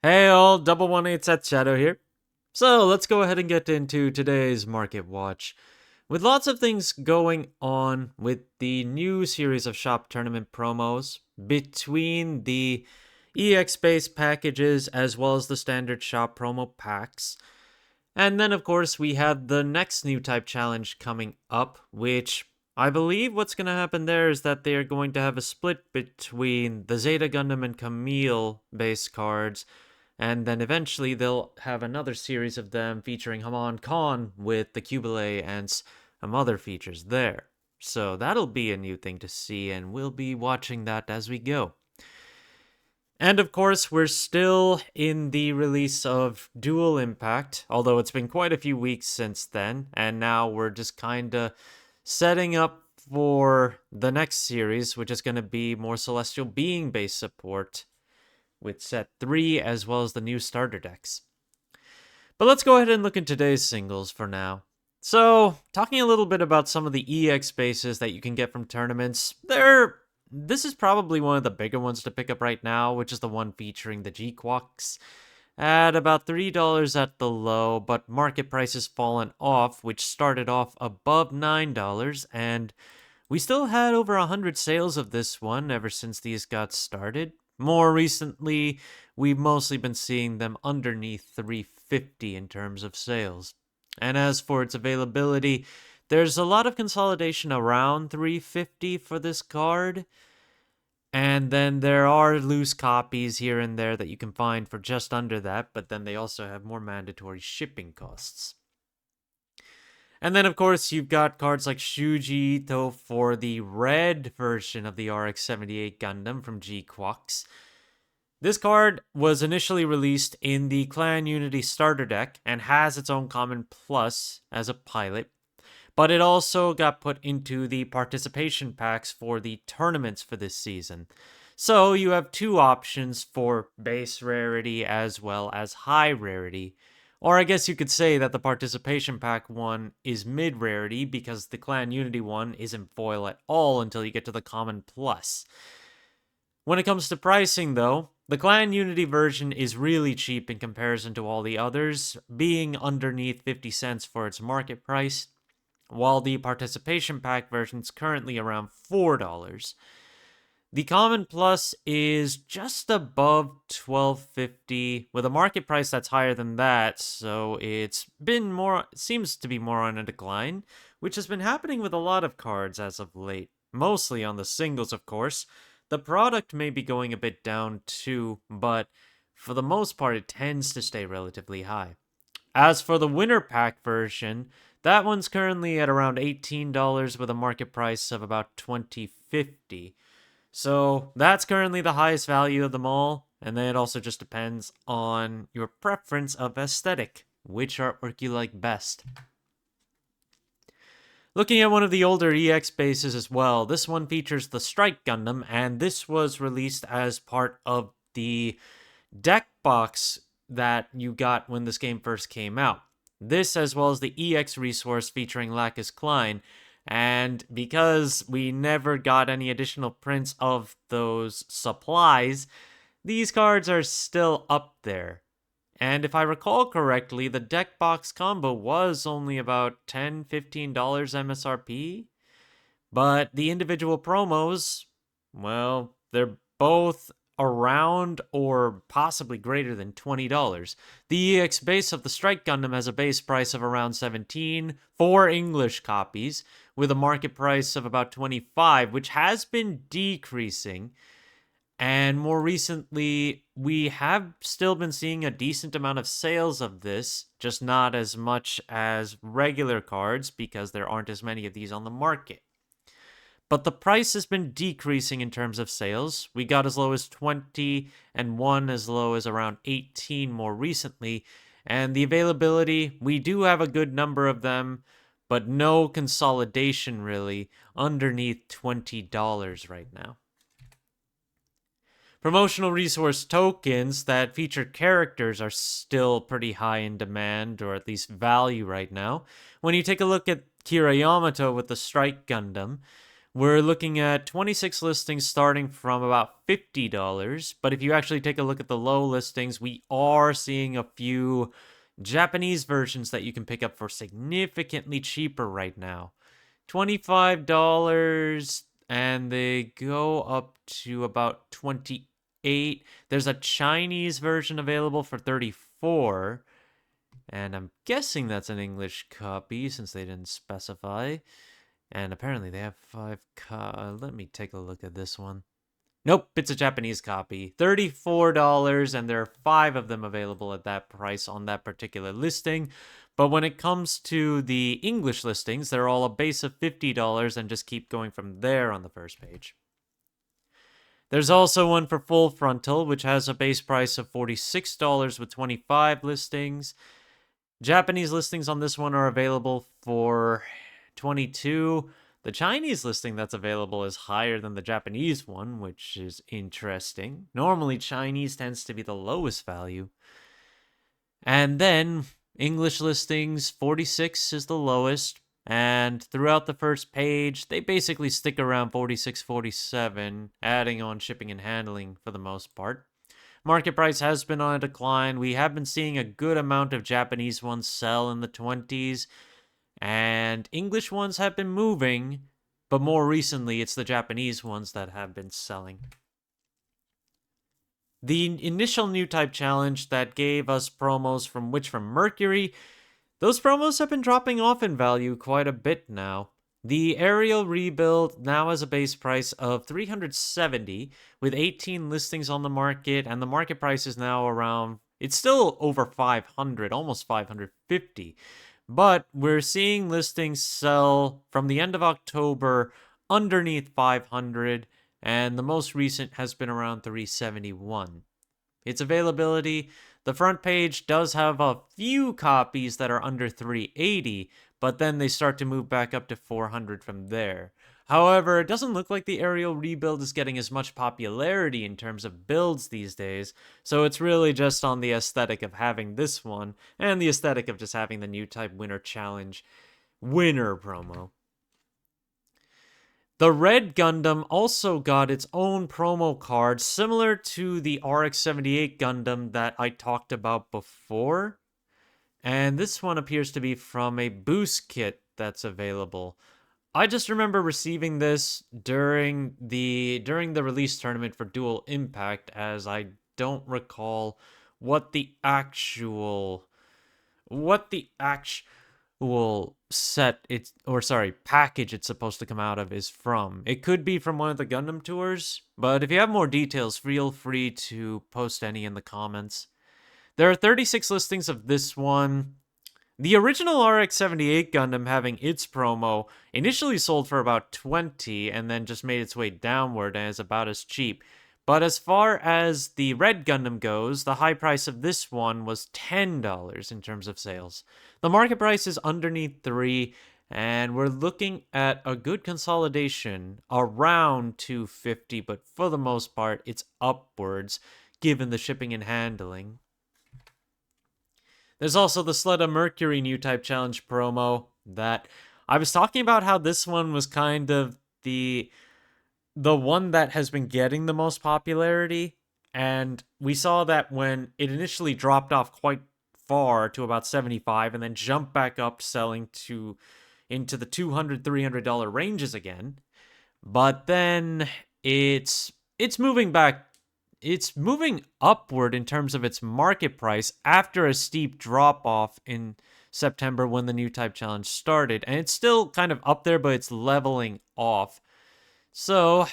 Hey all, double 18 set Shadow here. So let's go ahead and get into today's market watch. With lots of things going on with the new series of shop tournament promos between the EX based packages as well as the standard shop promo packs. And then, of course, we have the next new type challenge coming up, which I believe what's going to happen there is that they are going to have a split between the Zeta Gundam and Camille base cards, and then eventually they'll have another series of them featuring Haman Khan with the Cubile and some other features there. So that'll be a new thing to see, and we'll be watching that as we go. And of course, we're still in the release of Dual Impact, although it's been quite a few weeks since then, and now we're just kinda setting up for the next series, which is going to be more Celestial Being based support with set 3 as well as the new starter decks. But let's go ahead and look at today's singles for now. So, talking a little bit about some of the EX bases that you can get from tournaments, this is probably one of the bigger ones to pick up right now, which is the one featuring the G-Quox at about $3 at the low, but market price has fallen off, which started off above $9, and we still had over 100 sales of this one ever since these got started. More recently, we've mostly been seeing them underneath 350 in terms of sales. And as for its availability, there's a lot of consolidation around 350 for this card. And then there are loose copies here and there that you can find for just under that, but then they also have more mandatory shipping costs. And then, of course, you've got cards like Shuji Ito for the red version of the RX-78 Gundam from G-Quox. This card was initially released in the Clan Unity starter deck and has its own common plus as a pilot, but it also got put into the participation packs for the tournaments for this season. So you have two options for base rarity as well as high rarity. Or I guess you could say that the participation pack one is mid rarity because the Clan Unity one isn't foil at all until you get to the common plus. When it comes to pricing, though, the Clan Unity version is really cheap in comparison to all the others, being underneath 50 cents for its market price, while the participation pack version is currently around $4. The Common Plus is just above $12.50 with a market price that's higher than that, so seems to be more on a decline, which has been happening with a lot of cards as of late, mostly on the singles, of course. The product may be going a bit down too, but for the most part it tends to stay relatively high. As for the winter pack version, that one's currently at around $18 with a market price of about $20.50. So that's currently the highest value of them all, and then it also just depends on your preference of aesthetic, which artwork you like best. Looking at one of the older EX bases as well, this one features the Strike Gundam, and this was released as part of the deck box that you got when this game first came out. This, as well as the EX resource featuring Lacus Klein, and because we never got any additional prints of those supplies, these cards are still up there. And if I recall correctly, the deck box combo was only about $10, $15 MSRP. But the individual promos, well, they're both around or possibly greater than $20. The EX base of the Strike Gundam has a base price of around 17 for English copies, with a market price of about 25, which has been decreasing. And more recently, we have still been seeing a decent amount of sales of this, just not as much as regular cards because there aren't as many of these on the market. But the price has been decreasing in terms of sales. We got as low as 20 and one as low as around 18 more recently. And the availability, we do have a good number of them, but no consolidation really underneath $20 right now. Promotional resource tokens that feature characters are still pretty high in demand, or at least value right now. When you take a look at Kira Yamato with the Strike Gundam, We're looking at 26 listings starting from about $50, but if you actually take a look at the low listings, we are seeing a few Japanese versions that you can pick up for significantly cheaper right now. $25, and they go up to about 28. There's a Chinese version available for 34, and I'm guessing that's an English copy since they didn't specify. And apparently they have let me take a look at this one. Nope, it's a Japanese copy. $34, and there are 5 of them available at that price on that particular listing. But when it comes to the English listings, they're all a base of $50 and just keep going from there on the first page. There's also one for full frontal, which has a base price of $46 with 25 listings. Japanese listings on this one are available for 22. The Chinese listing that's available is higher than the Japanese one, which is interesting. Normally, Chinese tends to be the lowest value. And then English listings, 46 is the lowest. And throughout the first page, they basically stick around 46, 47, adding on shipping and handling for the most part. Market price has been on a decline. We have been seeing a good amount of Japanese ones sell in the 20s, and English ones have been moving, but more recently it's the Japanese ones that have been selling. The initial new type challenge that gave us promos from Mercury, those promos have been dropping off in value quite a bit now. The aerial rebuild now has a base price of $370 with 18 listings on the market, and the market price is now around, it's still over $500, almost $550. But we're seeing listings sell from the end of October underneath $500, and the most recent has been around $371. Its availability, the front page does have a few copies that are under $380, but then they start to move back up to $400 from there. However, it doesn't look like the aerial rebuild is getting as much popularity in terms of builds these days, so it's really just on the aesthetic of having this one, and the aesthetic of just having the new type winter challenge winner promo. The Red Gundam also got its own promo card, similar to the RX-78 Gundam that I talked about before. And this one appears to be from a boost kit that's available. I just remember receiving this during the release tournament for Dual Impact, as I don't recall what the actual package it's supposed to come out of is from. It could be from one of the Gundam tours, but if you have more details, feel free to post any in the comments. There are 36 listings of this one. The original RX-78 Gundam, having its promo, initially sold for about 20 and then just made its way downward and is about as cheap. But as far as the Red Gundam goes, the high price of this one was $10 in terms of sales. The market price is underneath 3, and we're looking at a good consolidation around 250, but for the most part, it's upwards given the shipping and handling. There's also the Zechs Merquise new type challenge promo that I was talking about, how this one was kind of the one that has been getting the most popularity, and we saw that when it initially dropped off quite far to about 75 and then jumped back up selling into the $200, $300 ranges again. But then it's moving back. It's moving upward in terms of its market price after a steep drop off in September when the new type challenge started. And it's still kind of up there, but it's leveling off. So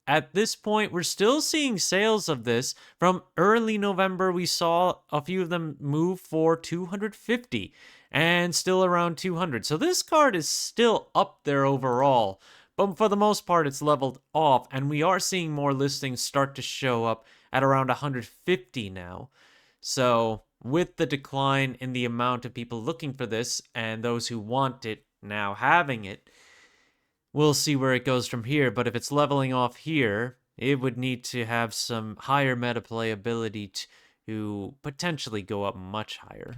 at this point, we're still seeing sales of this. From early November, we saw a few of them move for $250 and still around $200. So this card is still up there overall. But for the most part, it's leveled off, and we are seeing more listings start to show up at around $150 now. So with the decline in the amount of people looking for this and those who want it now having it, we'll see where it goes from here. But if it's leveling off here, it would need to have some higher meta playability to potentially go up much higher.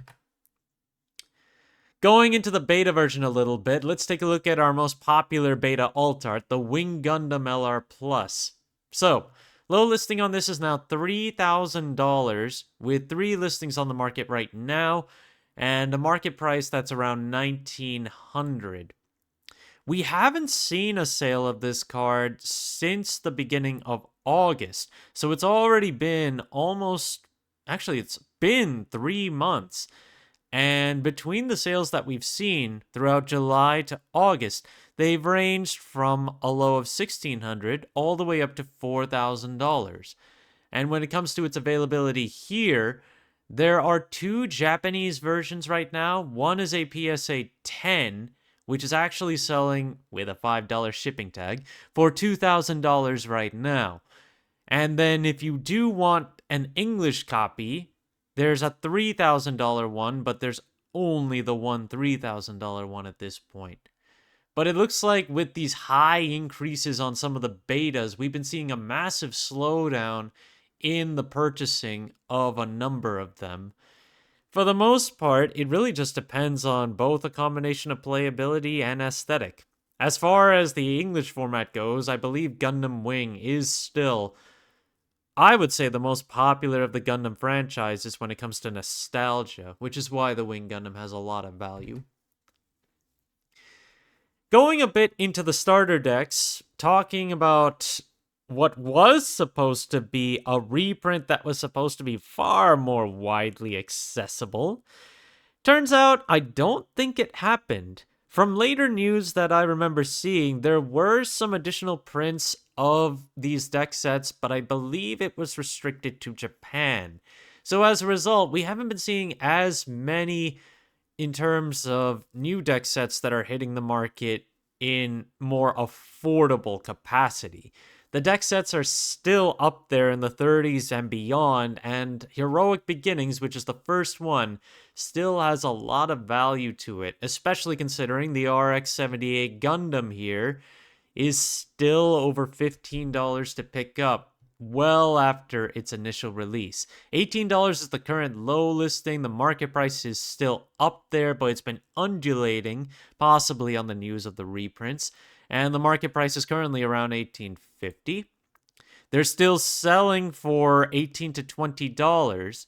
Going into the beta version a little bit, let's take a look at our most popular beta alt art, the Wing Gundam LR Plus. So, low listing on this is now $3,000 with 3 listings on the market right now and a market price that's around $1,900. We haven't seen a sale of this card since the beginning of August, so it's already been it's been 3 months. And between the sales that we've seen throughout July to August, they've ranged from a low of $1,600 all the way up to $4,000. And when it comes to its availability here, there are 2 Japanese versions right now. One is a PSA 10, which is actually selling with a $5 shipping tag for $2,000 right now. And then if you do want an English copy, there's a $3,000 one, but there's only the one $3,000 one at this point. But it looks like with these high increases on some of the betas, we've been seeing a massive slowdown in the purchasing of a number of them. For the most part, it really just depends on both a combination of playability and aesthetic. As far as the English format goes, I believe Gundam Wing is still, I would say, the most popular of the Gundam franchises when it comes to nostalgia, which is why the Wing Gundam has a lot of value. Going a bit into the starter decks, talking about what was supposed to be a reprint that was supposed to be far more widely accessible. Turns out, I don't think it happened. From later news that I remember seeing, there were some additional prints of these deck sets, but I believe it was restricted to Japan. So as a result, we haven't been seeing as many in terms of new deck sets that are hitting the market in more affordable capacity. The deck sets are still up there in the 30s and beyond, and Heroic Beginnings, which is the first one, still has a lot of value to it, especially considering the RX-78 Gundam here is still over $15 to pick up, well after its initial release. $18 is the current low listing. The market price is still up there, but it's been undulating, possibly on the news of the reprints. And the market price is currently around $18.50. They're still selling for $18 to $20.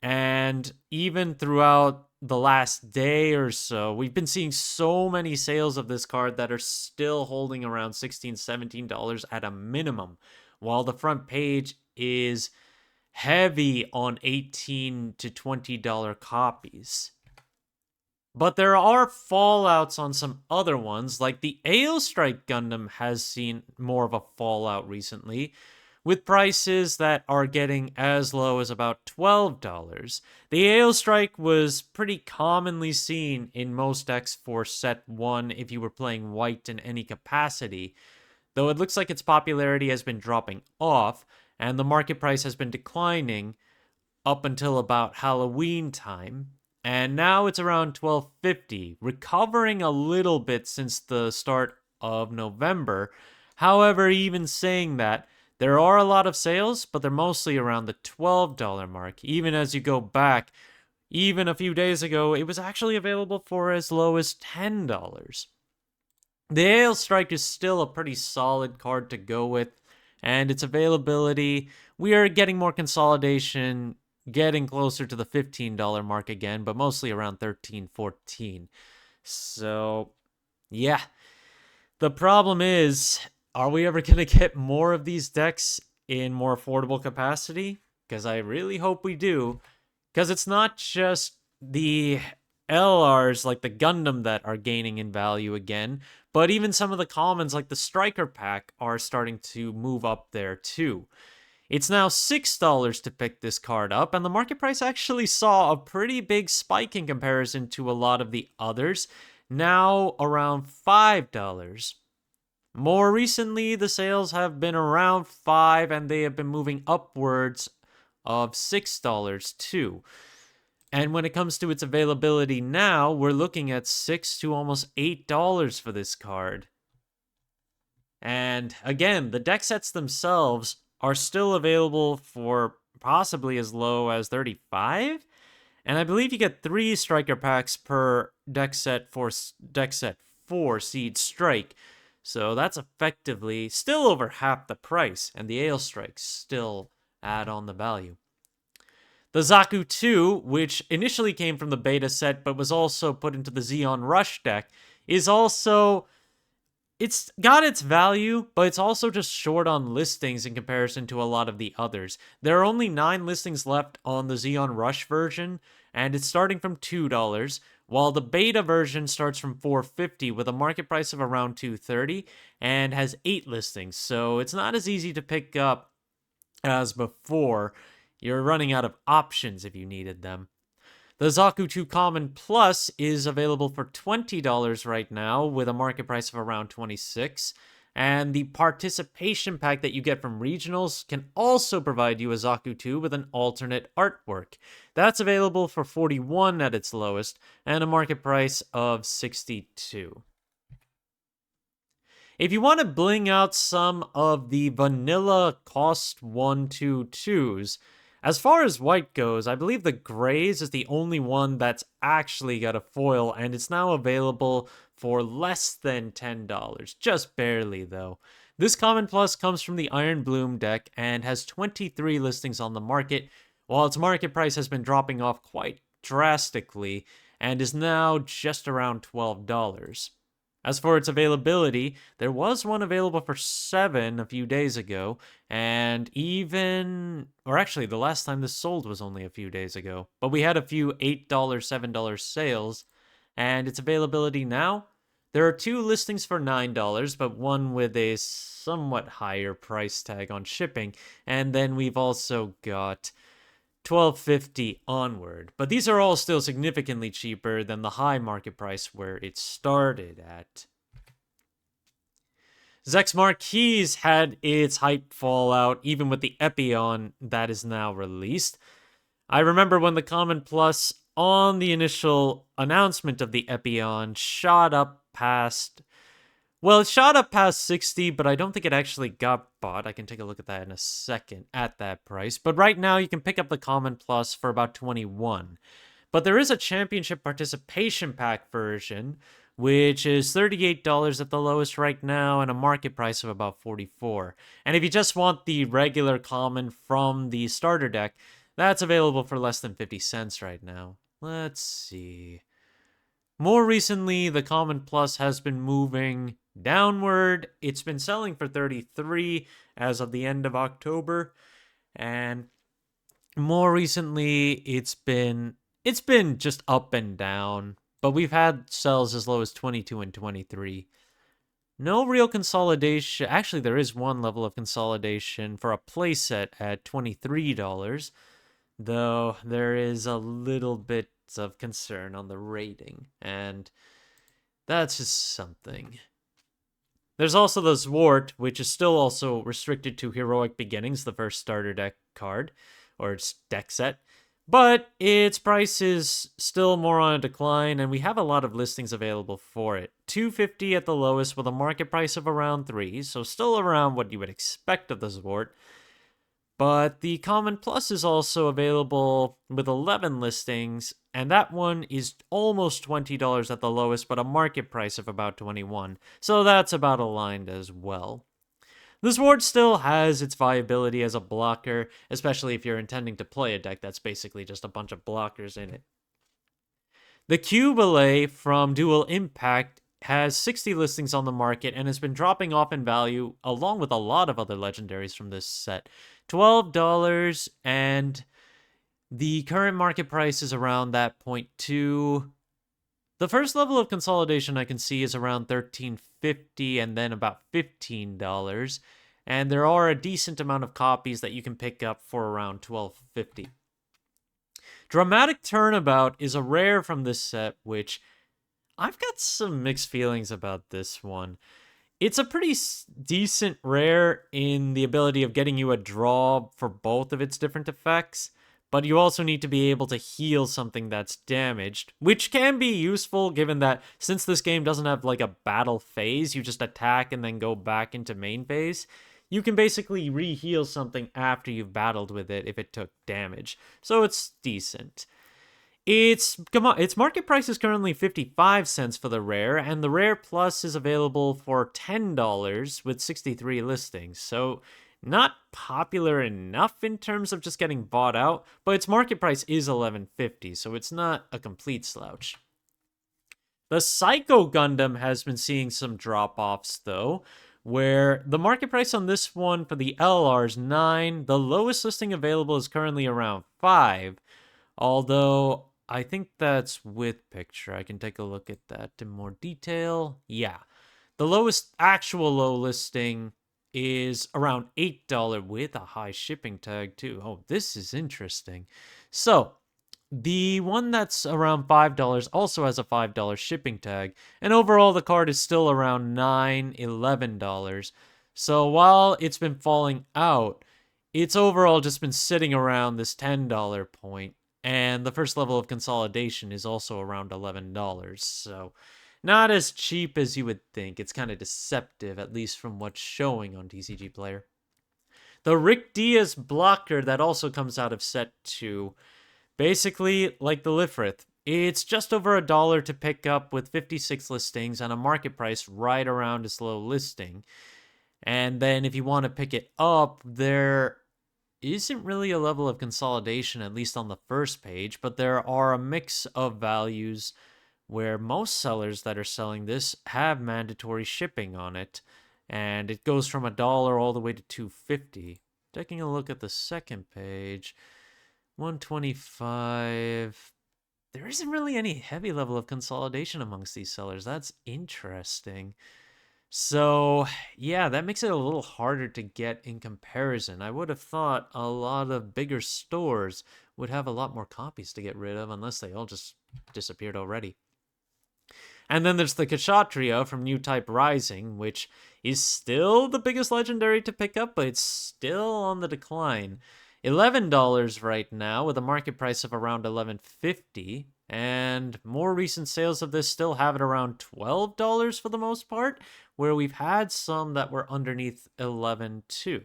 And even throughout the last day or so, we've been seeing so many sales of this card that are still holding around $16, $17 at a minimum, while the front page is heavy on $18 to $20 copies. But there are fallouts on some other ones, like the AO Strike Gundam has seen more of a fallout recently, with prices that are getting as low as about $12. The AO Strike was pretty commonly seen in most decks for set 1 if you were playing white in any capacity, though it looks like its popularity has been dropping off, and the market price has been declining up until about Halloween time. And now it's around $12.50, recovering a little bit since the start of November. However, even saying that, there are a lot of sales, but they're mostly around the $12 mark. Even as you go back, even a few days ago, it was actually available for as low as $10. The Ale Strike is still a pretty solid card to go with, and its availability, we are getting more consolidation, getting closer to the $15 mark again, but mostly around $13, $14. So, yeah. The problem is, are we ever going to get more of these decks in more affordable capacity? Because I really hope we do. Because it's not just the LRs like the Gundam that are gaining in value again, but even some of the commons like the Striker Pack are starting to move up there too. It's now $6 to pick this card up, and the market price actually saw a pretty big spike in comparison to a lot of the others, now around $5. More recently, the sales have been around $5, and they have been moving upwards of $6 too. And when it comes to its availability now, we're looking at $6 to almost $8 for this card. And again, the deck sets themselves are still available for possibly as low as $35. And I believe you get 3 striker packs per deck set 4 Seed Strike. So that's effectively still over half the price, and the Ale Strikes still add on the value. The Zaku 2, which initially came from the beta set but was also put into the Xeon Rush deck, is also it's got its value, but it's also just short on listings in comparison to a lot of the others. There are only 9 listings left on the Xeon Rush version, and it's starting from $2, while the beta version starts from $4.50 with a market price of around $2.30 and has 8 listings, so it's not as easy to pick up as before. You're running out of options if you needed them. The Zaku 2 Common Plus is available for $20 right now with a market price of around $26. And the participation pack that you get from regionals can also provide you a Zaku 2 with an alternate artwork. That's available for $41 at its lowest and a market price of $62. If you want to bling out some of the vanilla cost 122s, as far as white goes, I believe the Grays is the only one that's actually got a foil, and it's now available for less than $10. Just barely, though. This Common Plus comes from the Iron Bloom deck and has 23 listings on the market, while its market price has been dropping off quite drastically and is now just around $12. As for its availability, there was one available for $7 a few days ago, and actually, the last time this sold was only a few days ago. But we had a few $8, $7 sales, and its availability now, there are 2 listings for $9, but one with a somewhat higher price tag on shipping, and then we've also got $12.50 onward. But these are all still significantly cheaper than the high market price where it started at. Zechs Merquise had its hype fallout even with the Epion that is now released. I remember when the Common Plus on the initial announcement of the Epion shot up past 60, but I don't think it actually got bought. I can take a look at that in a second at that price. But right now, you can pick up the Common Plus for about $21. But there is a Championship Participation Pack version, which is $38 at the lowest right now and a market price of about $44. And if you just want the regular Common from the starter deck, that's available for less than 50 cents right now. Let's see. More recently, the Common Plus has been moving downward. It's been selling for $33 as of the end of October, and more recently it's been just up and down, but we've had sells as low as 22 and 23. No real consolidation. Actually, there is one level of consolidation for a playset at $23, though there is a little bit of concern on the rating, and that's just something. There's also the Zwart, which is still also restricted to Heroic Beginnings, the first starter deck card, or its deck set, but its price is still more on a decline, and we have a lot of listings available for it. $2.50 at the lowest with a market price of around $3, so still around what you would expect of the Zwart. But the Common Plus is also available with 11 listings, and that one is almost $20 at the lowest, but a market price of about $21. So that's about aligned as well. The Sword still has its viability as a blocker, especially if you're intending to play a deck that's basically just a bunch of blockers in it. The Cubile from Dual Impact has 60 listings on the market and has been dropping off in value along with a lot of other legendaries from this set. $12, and the current market price is around that point too. The first level of consolidation I can see is around $13.50 and then about $15. And there are a decent amount of copies that you can pick up for around $12.50. Dramatic Turnabout is a rare from this set, which I've got some mixed feelings about this one. It's a pretty decent rare in the ability of getting you a draw for both of its different effects, but you also need to be able to heal something that's damaged, which can be useful given that since this game doesn't have like a battle phase, you just attack and then go back into main phase, you can basically re-heal something after you've battled with it if it took damage, so it's decent. Its market price is currently 55 cents for the rare, and the rare plus is available for $10 with 63 listings. So not popular enough in terms of just getting bought out, but its market price is 11.50, so it's not a complete slouch. The Psycho Gundam has been seeing some drop-offs though, where the market price on this one for the LR is 9, the lowest listing available is currently around 5. Although I think that's with picture. I can take a look at that in more detail. Yeah. The lowest actual low listing is around $8 with a high shipping tag too. Oh, this is interesting. So, the one that's around $5 also has a $5 shipping tag, and overall the card is still around $9, $11. So while it's been falling out, it's overall just been sitting around this $10 point, and the first level of consolidation is also around $11. So not as cheap as you would think. It's kind of deceptive, at least from what's showing on TCG Player. The Rick Diaz blocker that also comes out of set 2. Basically, like the Lifrith, it's just over $1 to pick up with 56 listings and a market price right around its low listing. And then if you want to pick it up, there isn't really a level of consolidation, at least on the first page, but there are a mix of values where most sellers that are selling this have mandatory shipping on it. And it goes from $1 all the way to $2.50. Taking a look at the second page, 125. There isn't really any heavy level of consolidation amongst these sellers. That's interesting. So, yeah, that makes it a little harder to get in comparison. I would have thought a lot of bigger stores would have a lot more copies to get rid of, unless they all just disappeared already. And then there's the Kshatriya from New Type Rising, which is still the biggest legendary to pick up, but it's still on the decline. $11 right now with a market price of around $11.50, and more recent sales of this still have it around $12 for the most part, where we've had some that were underneath 11 too.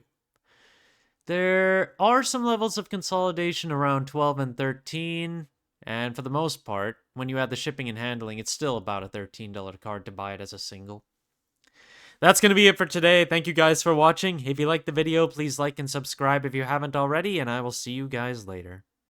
There are some levels of consolidation around 12 and 13, and for the most part, when you add the shipping and handling, it's still about a $13 card to buy it as a single. That's going to be it for today. Thank you guys for watching. If you liked the video, please like and subscribe if you haven't already, and I will see you guys later.